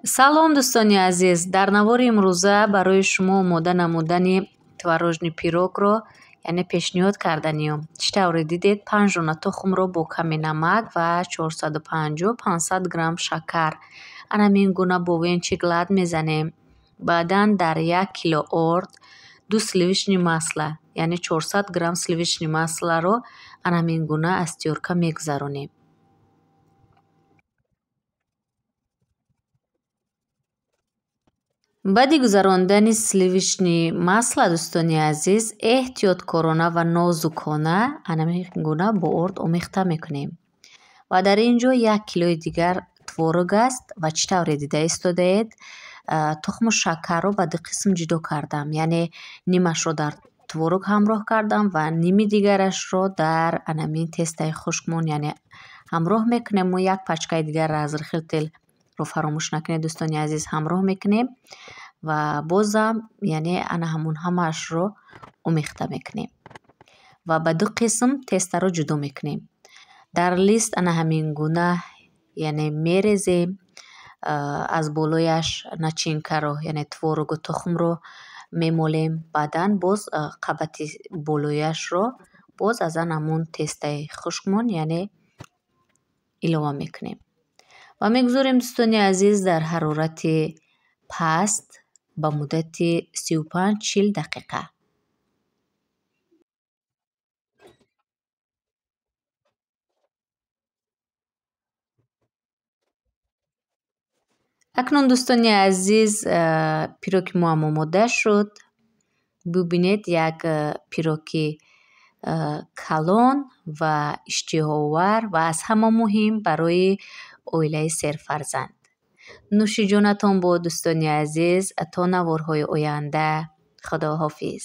салом дӯстони азиз, дар навори имрӯза барои шумо омода намудани творожни пирогро яъне пешниҳод карданиём. Чӣ тавре дидед? 5 дона тухмро бо каме намак ва 450-500 грамм шакар анамин гуна бо венчик лад мезанем. Баъдан дар 1 кило орд 2 сливишни масла яъне 400 грамм сливишни масларо анамин гуна аз тёрка мегузаронем. баъди гузарондани сливишни масла дӯстони азиз, эҳтиёткорона ва нозукона анамин гуна бо орд омехта мекунем. Ва дар ин ҷо 1 килои дигар творог аст ва чӣ тавре дида истодаед? Тухму шакарро ба 2 қисм ҷудо кардам, яъне нимашро дар творог ҳамроҳ кардам ва ними дигарашро дар анамин тестаи хушкмон яъне ҳамроҳ мекунему. 1 пачкаи дигар аз рихилтелро фаромӯш накунед дӯстони азиз, ҳамроҳ мекунем ва бозам яъне ана ҳамон ҳамаашро омехта мекунем ва ба 2 қисм тестаро ҷудо мекунем. Дар лист ана ҳамин гуна яъне мерезем, аз болояш начинкаро яъне творогу тухмро мемолем, баъдан боз қабати болояшро боз аз ҳамон тестаи хушкмон яъне илова мекунем ва мегузорем дӯстони азиз дар ҳарорати паст ба муддати 35-40 дақиқа. акнун дӯстони азиз, пироги моам омода шуд. Бубинед, як пироги калон ва иштиҳовар ва аз ҳама муҳим барои оилаи серфарзанд. нӯши ҷонатон бод дӯстони азиз. То наворҳои оянда. Худоҳофиз.